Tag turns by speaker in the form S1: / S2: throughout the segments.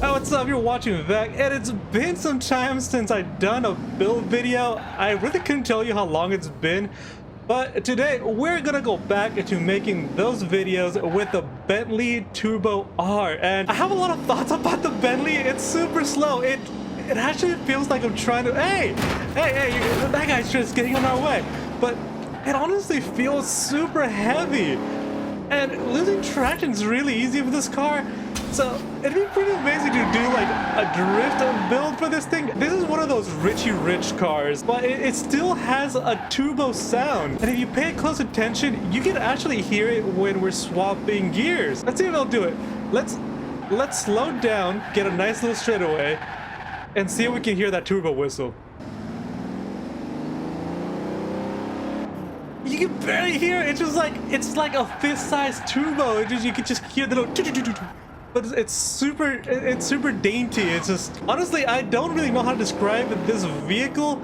S1: Hi, what's up? You're watching Vec, and it's been some time since I've done a build video. I really couldn't tell you how long it's been, but today we're gonna go back into making those videos with the Bentley Turbo R. And I have a lot of thoughts about the Bentley. It's super slow. It actually feels like I'm trying to, hey, that guy's just getting on our way. But it honestly feels super heavy, and losing traction is really easy with this car. So it'd be pretty amazing to do like a drift build for this thing. This is one of those Richie Rich cars, but it still has a turbo sound. And if you pay close attention, you can actually hear it when we're swapping gears. Let's see if I'll do it. Let's slow down, get a nice little straightaway, and see if we can hear that turbo whistle. You can barely hear it. It's like a fist-sized turbo. You can just hear the little. But it's super dainty. It's just, honestly, I don't really know how to describe this vehicle,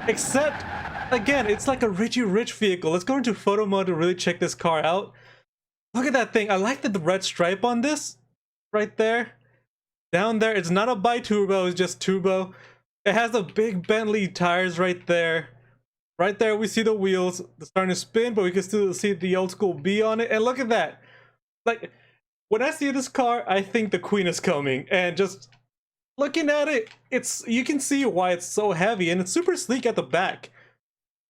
S1: except, again, it's like a Richie Rich vehicle. Let's go into photo mode to really check this car out. Look at that thing. I like the red stripe on this right there. Down there, it's not a bi-turbo, it's just turbo. It has the big Bentley tires right there. Right there, we see the wheels. They're starting to spin, but we can still see the old school B on it. And look at that. Like, when I see this car, I think the Queen is coming, and just looking at it, you can see why it's so heavy, and it's super sleek at the back.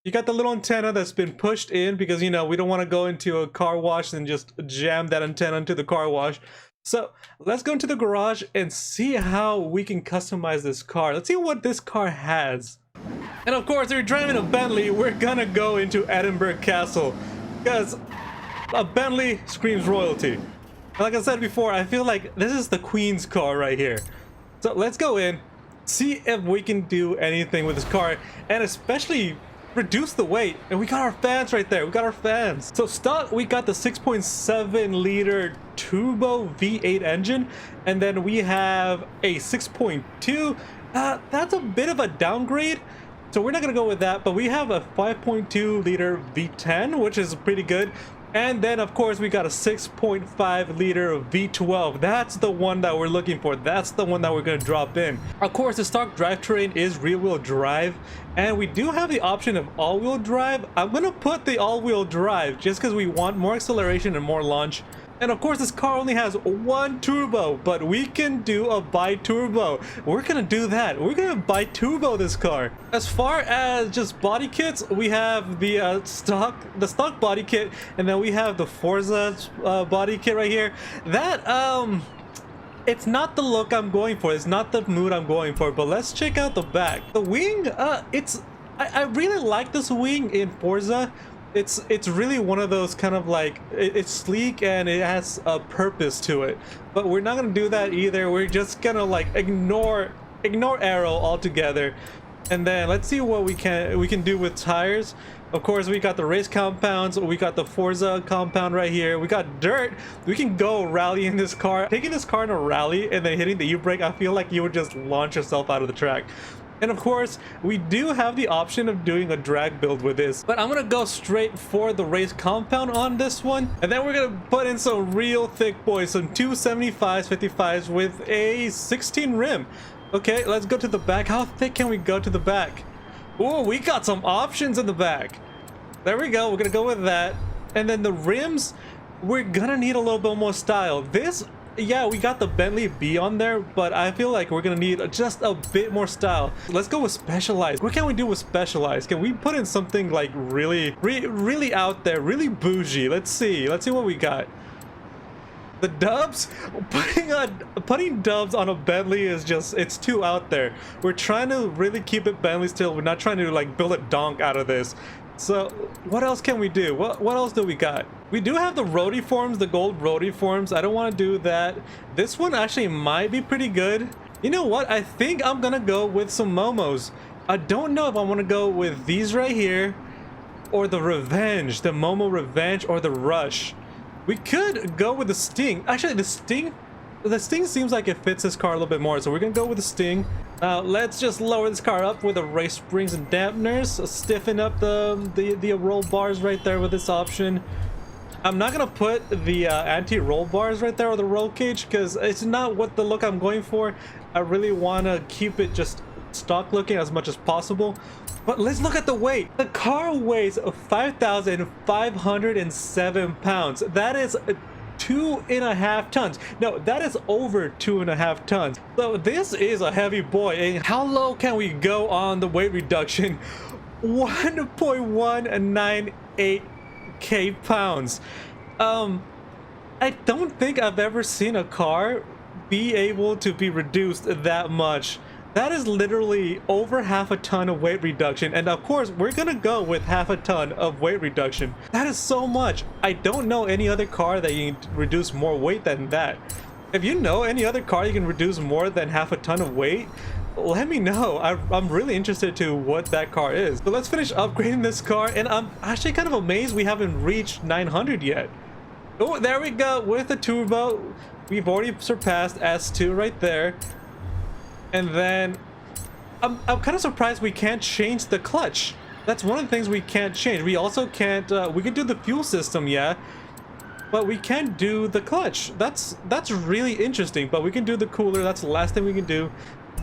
S1: You got the little antenna that's been pushed in because, you know, we don't want to go into a car wash and just jam that antenna into the car wash. So let's go into the garage and see how we can customize this car. Let's see what this car has. And of course, if you're driving a Bentley, we're gonna go into Edinburgh Castle, because a Bentley screams royalty. Like I said before, I feel like this is the Queen's car right here. So let's go in, see if we can do anything with this car, and especially reduce the weight. And we got our fans right there. We got our fans. So stock, we got the 6.7 liter turbo V8 engine, and then we have a 6.2. That's a bit of a downgrade, so we're not gonna go with that. But we have a 5.2 liter V10, which is pretty good. And then, of course, we got a 6.5 liter V12. That's the one that we're looking for. That's the one that we're going to drop in. Of course, the stock drivetrain is rear-wheel drive, and we do have the option of all-wheel drive. I'm going to put the all-wheel drive just because we want more acceleration and more launch. And of course, this car only has one turbo, but we can do a bi-turbo. We're gonna do that. We're gonna bi-turbo this car. As far as just body kits, we have the stock body kit, and then we have the Forza body kit right here. That it's not the look I'm going for. It's not the mood I'm going for. But let's check out the back. The wing, I really like this wing in Forza. It's really one of those kind of like, it's sleek and it has a purpose to it, but we're not gonna do that either. We're just gonna like ignore aero altogether. And then let's see what we can do with tires. Of course, we got the race compounds, we got the Forza compound right here, we got dirt. We can go rally in this car. Taking this car in a rally and then hitting the U-brake, I feel like you would just launch yourself out of the track. And of course, we do have the option of doing a drag build with this, but I'm gonna go straight for the race compound on this one. And then we're gonna put in some real thick boys, some 275s, 55s with a 16 rim. Okay, let's go to the back. How thick can we go to the back? Oh, we got some options in the back. There we go. We're gonna go with that. And then the rims, we're gonna need a little bit more style. This, yeah, we got the Bentley B on there, but I feel like we're gonna need just a bit more style. Let's go with Specialized. What can we do with Specialized? Can we put in something like really out there, really bougie? Let's see what we got. The dubs, putting dubs on a Bentley is just, it's too out there. We're trying to really keep it Bentley still. We're not trying to like build a donk out of this. So what else can we do? What else do we got? We do have the roadie forms, the gold roadie forms. I don't want to do that. This one actually might be pretty good. You know what? I think I'm gonna go with some Momos. I don't know if I want to go with these right here or the Revenge, the Momo Revenge, or the Rush. We could go with the Sting. Actually, the Sting seems like it fits this car a little bit more, so we're gonna go with the Sting. Now let's just lower this car up with the race springs and dampeners. Stiffen up the roll bars right there with this option. I'm not gonna put the anti-roll bars right there or the roll cage because it's not what the look I'm going for. I really want to keep it just stock looking as much as possible. But let's look at the weight. The car weighs 5,507 pounds. That is 2.5 tons. No, that is over 2.5 tons. So this is a heavy boy. And how low can we go on the weight reduction? 1.198k pounds. I don't think I've ever seen a car be able to be reduced that much. That is literally over half a ton of weight reduction, and of course we're gonna go with half a ton of weight reduction. That is so much. I don't know any other car that you can reduce more weight than that. If you know any other car you can reduce more than half a ton of weight, let me know. I'm really interested to what that car is. So let's finish upgrading this car, and I'm actually kind of amazed we haven't reached 900 yet. Oh, there we go with the turbo. We've already surpassed S2 right there. And then I'm kind of surprised we can't change the clutch. That's one of the things we can't change. We also can't we can do the fuel system, yeah, but we can't do the clutch. That's really interesting, but we can do the cooler. That's the last thing we can do.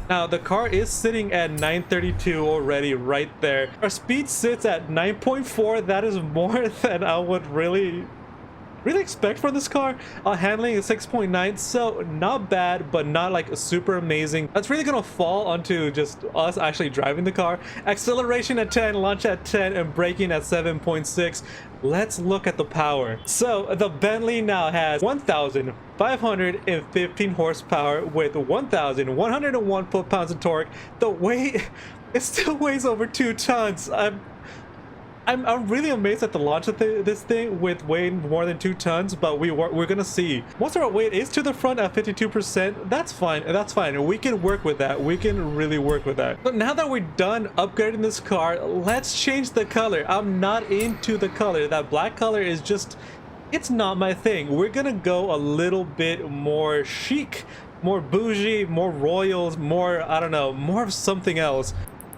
S1: Now the car is sitting at 932 already right there. Our speed sits at 9.4. That is more than I would really expect for this car. Handling is 6.9, so not bad, but not like super amazing. That's really gonna fall onto just us actually driving the car. Acceleration at 10, launch at 10, and braking at 7.6. Let's look at the power. So the Bentley now has 1,515 horsepower with 1,101 foot-pounds of torque. The weight, it still weighs over 2 tons. I'm really amazed at the launch of this thing with weighing more than 2 tons, but we're gonna see. Most of our weight is to the front at 52%. That's fine. That's fine. We can work with that. We can really work with that. But now that we're done upgrading this car, let's change the color. I'm not into the color. That black color is just, it's not my thing. We're gonna go a little bit more chic, more bougie, more royals, more, I don't know, more of something else.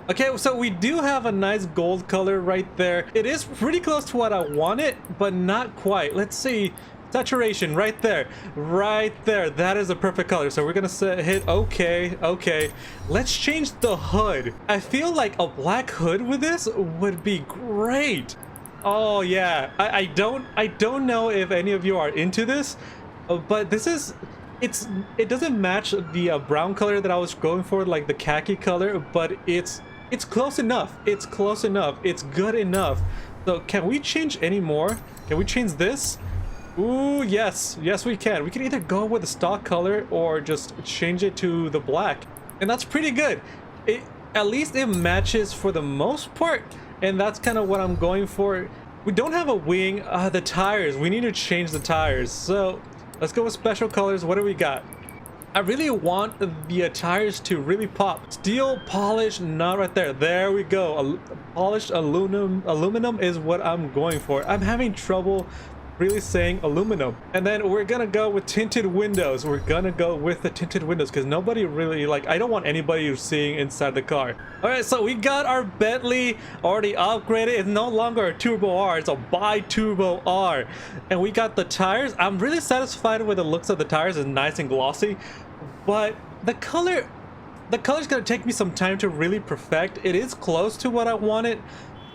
S1: Okay, so we do have a nice gold color right there. It is pretty close to what I wanted, but not quite. Let's see. Saturation right there. Right there. That is a perfect color. So we're gonna hit okay. Okay. Let's change the hood. I feel like a black hood with this would be great. Oh yeah. I don't know if any of you are into this, but this is, it doesn't match the brown color that I was going for, like the khaki color, but it's close enough. It's close enough. It's good enough. So can we change any more? Can we change this? Ooh, yes. Yes, we can. We can either go with the stock color or just change it to the black. And that's pretty good. At least it matches for the most part. And that's kind of what I'm going for. We don't have a wing. The tires. We need to change the tires. So let's go with special colors. What do we got? I really want the tires to really pop. Steel polish, not right there. There we go. Polished aluminum is what I'm going for. I'm having trouble really saying aluminum. And then we're gonna go with tinted windows. We're gonna go with the tinted windows because nobody really, like, I don't want anybody seeing inside the car. All right, so we got our Bentley already upgraded. It's no longer a turbo R, it's a bi-turbo R. And we got the tires. I'm really satisfied with the looks of the tires. It's nice and glossy, but the color's gonna take me some time to really perfect. It is close to what I wanted.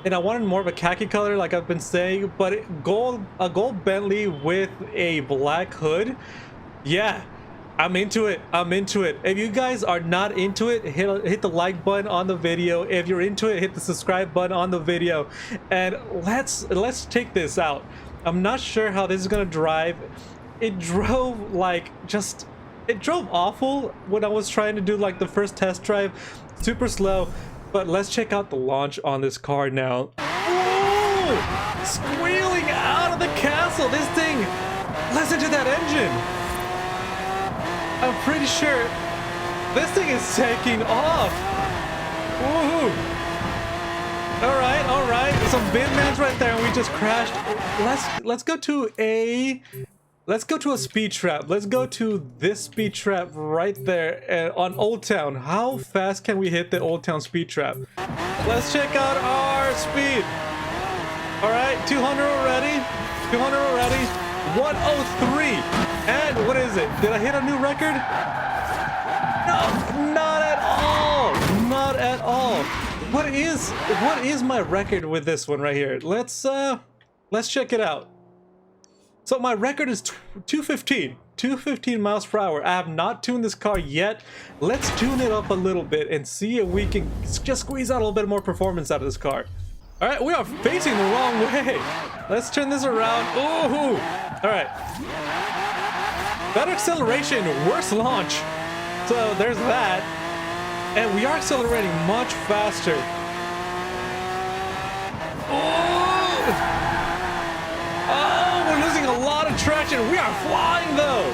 S1: And I wanted more of a khaki color, like I've been saying, but a gold Bentley with a black hood, yeah, I'm into it. I'm into it. If you guys are not into it, hit the like button on the video. If you're into it, hit the subscribe button on the video, and let's check this out. I'm not sure how this is gonna drive. It drove like it drove awful when I was trying to do like the first test drive, super slow. But let's check out the launch on this car now. Ooh! Squealing out of the castle. This thing, listen to that engine. I'm pretty sure this thing is taking off. Woohoo! All right. Some bin mans right there, and we just crashed. Let's go to a speed trap. Let's go to this speed trap right there on Old Town. How fast can we hit the Old Town speed trap? Let's check out our speed. All right, 200 already, 200 already. 103. And what is it? Did I hit a new record? No, not at all. Not at all. What is my record with this one right here? Let's check it out. So my record is 215 miles per hour. I have not tuned this car yet. Let's tune it up a little bit and see if we can just squeeze out a little bit more performance out of this car. All right, we are facing the wrong way. Let's turn this around. Ooh, all right. Better acceleration, worse launch. So there's that. And we are accelerating much faster. Oh, we're losing a lot of traction. We are flying though.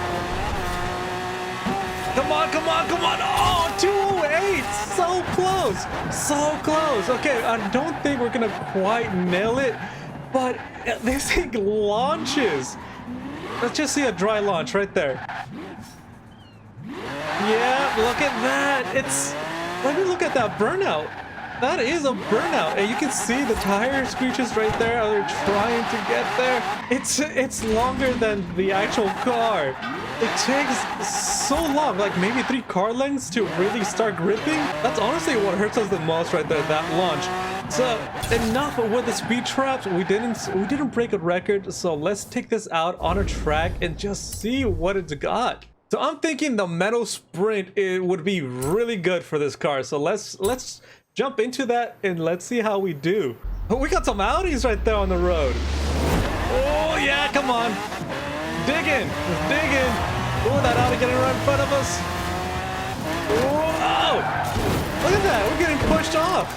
S1: Come on, come on, come on. Oh, 208. So close. So close. Okay, I don't think we're going to quite nail it, but this thing launches. Let's just see a dry launch right there. Yeah, look at that. Let me look at that burnout. That is a burnout, and you can see the tire screeches right there. They're trying to get there. It's longer than the actual car. It takes so long, like maybe 3 car lengths to really start gripping. That's honestly what hurts us the most right there, that launch. So enough with the speed traps. We didn't break a record, so let's take this out on a track and just see what it's got. So I'm thinking the metal sprint, it would be really good for this car. So let's jump into that and let's see how we do. Oh, we got some Audis right there on the road. Oh yeah, come on. Dig in, just dig in. Oh, that Audi getting right in front of us. Oh, look at that, we're getting pushed off.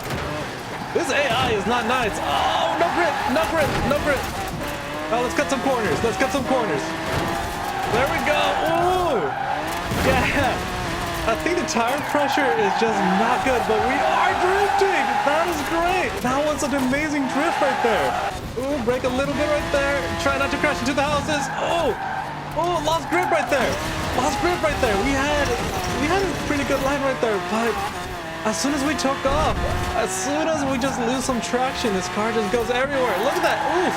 S1: This AI is not nice. Oh, no grip, no grip, no grip. Oh, let's cut some corners, let's cut some corners. There we go. Ooh, yeah. I think the tire pressure is just not good, but we are drifting. That is great. That was an amazing drift right there. Ooh, brake a little bit right there. Try not to crash into the houses. Oh, lost grip right there. Lost grip right there. We had a pretty good line right there, but as soon as we took off, as soon as we just lose some traction, this car just goes everywhere. Look at that. Oof.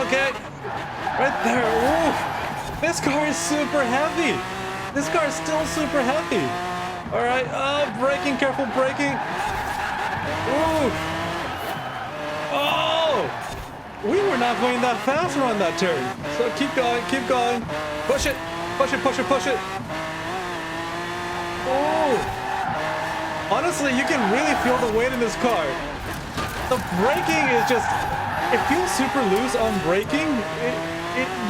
S1: Okay, right there. Oof. This car is super heavy. This car is still super heavy. All right, braking, careful braking. Ooh. Oh, we were not going that fast around that turn. So keep going, keep going. Push it, push it, push it, push it. Oh, honestly, you can really feel the weight in this car. The braking is just, it feels super loose on braking.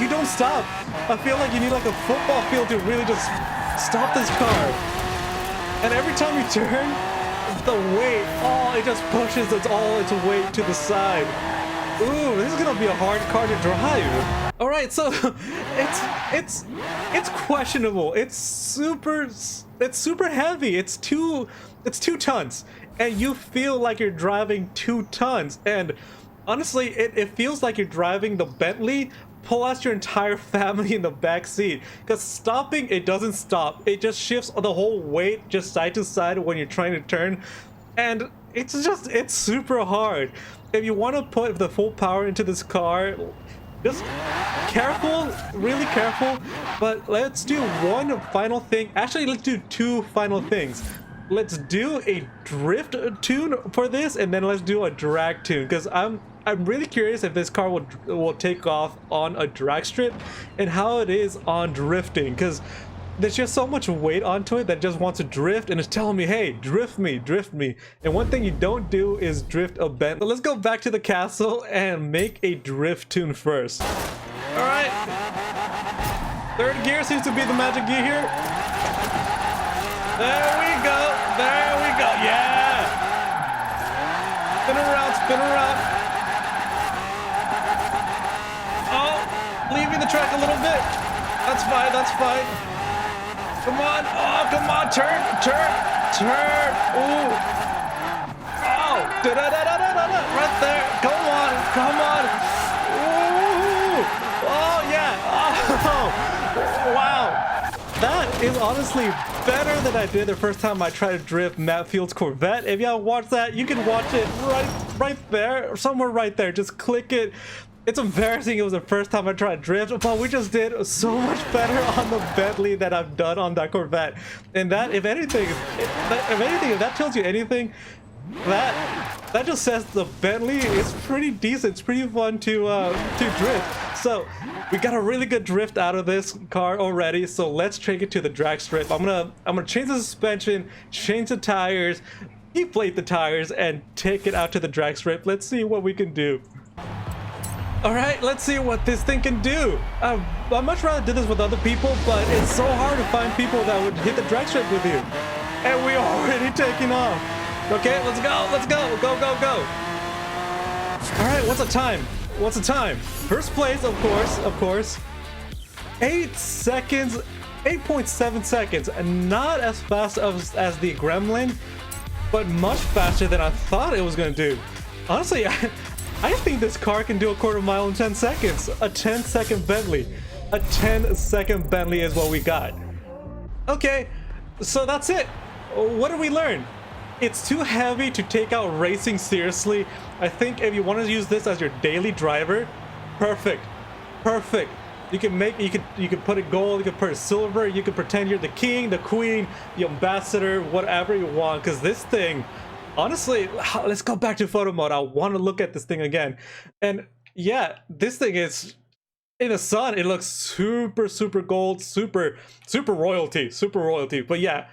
S1: You don't stop. I feel like you need like a football field to really just stop this car. And every time you turn, the weight, it just pushes all its weight to the side. Ooh, this is gonna be a hard car to drive. All right, so it's questionable. It's super heavy. It's 2 tons, and you feel like you're driving 2 tons. And honestly, it feels like you're driving the Bentley plus your entire family in the back seat, because stopping, it doesn't stop. It just shifts the whole weight just side to side when you're trying to turn, and it's super hard. If you want to put the full power into this car, just careful, really careful. But let's do one final thing. Actually, let's do 2 final things. Let's do a drift tune for this, and then let's do a drag tune, because I'm really curious if this car will take off on a drag strip and how it is on drifting, because there's just so much weight onto it that just wants to drift, and it's telling me, hey, drift me, drift me. And one thing you don't do is drift a Bentley. Let's go back to the castle and make a drift tune first. All right, 3rd gear seems to be the magic gear here. There we go, there we go, yeah. Spin around, spin around. Leaving the track a little bit. That's fine, that's fine. Come on, come on, turn, turn, turn. Ooh. Oh, da-da-da-da-da-da, right there. Come on, come on. Ooh. Oh, yeah. Oh, wow. That is honestly better than I did the first time I tried to drift Matt Field's Corvette. If y'all watch that, you can watch it right there, somewhere right there. Just click it. It's embarrassing. It was the first time I tried drift, but we just did so much better on the Bentley than I've done on that Corvette. And that, if anything, if that tells you anything, that just says the Bentley is pretty decent. It's pretty fun to drift. So we got a really good drift out of this car already. So let's take it to the drag strip. I'm gonna change the suspension, change the tires, deflate the tires, and take it out to the drag strip. Let's see what we can do. All right, let's see what this thing can do. I'd much rather do this with other people, but it's so hard to find people that would hit the drag strip with you. And we're already taking off. Okay, let's go, go, go, go. All right, what's the time? What's the time? First place, of course. 8 seconds, 8.7 seconds. Not as fast as the Gremlin, but much faster than I thought it was gonna do. Honestly, I think this car can do a quarter mile in 10 seconds. A 10-second Bentley. A 10-second Bentley is what we got. Okay, so that's it. What did we learn? It's too heavy to take out racing seriously. I think if you want to use this as your daily driver, perfect. You can put it gold, you can put it silver, you can pretend you're the king, the queen, the ambassador, whatever you want, because this thing, honestly, let's go back to photo mode. I want to look at this thing again. And yeah, this thing is, in the sun, it looks super gold, super royalty. But yeah,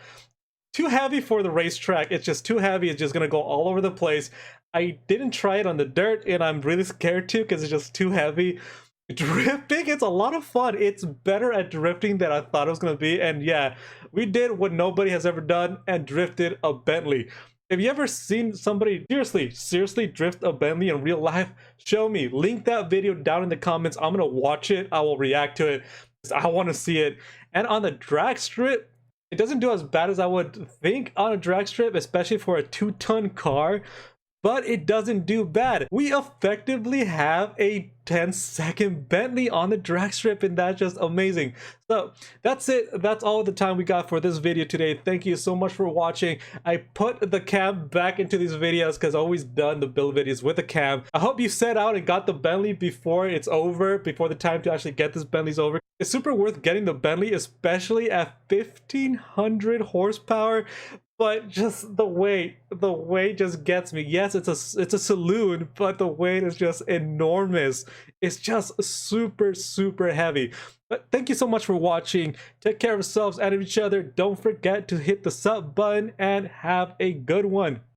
S1: too heavy for the racetrack. It's just too heavy. It's just gonna go all over the place. I didn't try it on the dirt, and I'm really scared to because it's just too heavy. Drifting, it's a lot of fun. It's better at drifting than I thought it was gonna be. And yeah, we did what nobody has ever done and drifted a Bentley. Have you ever seen somebody seriously drift a Bentley in real life? Show me. Link that video down in the comments. I'm gonna watch it. I will react to it. I want to see it. And on the drag strip, it doesn't do as bad as I would think on a drag strip, especially for a 2-ton car, but it doesn't do bad. We effectively have a 10-second Bentley on the drag strip, and that's just amazing. So that's it. That's all the time we got for this video today. Thank you so much for watching. I put the cam back into these videos because I've always done the build videos with a cam. I hope you set out and got the Bentley before it's over, before the time to actually get this Bentley's over. It's super worth getting the Bentley, especially at 1,500 horsepower. But just the weight just gets me. Yes, it's a saloon, but the weight is just enormous. It's just super heavy. But thank you so much for watching. Take care of yourselves and of each other. Don't forget to hit the sub button and have a good one.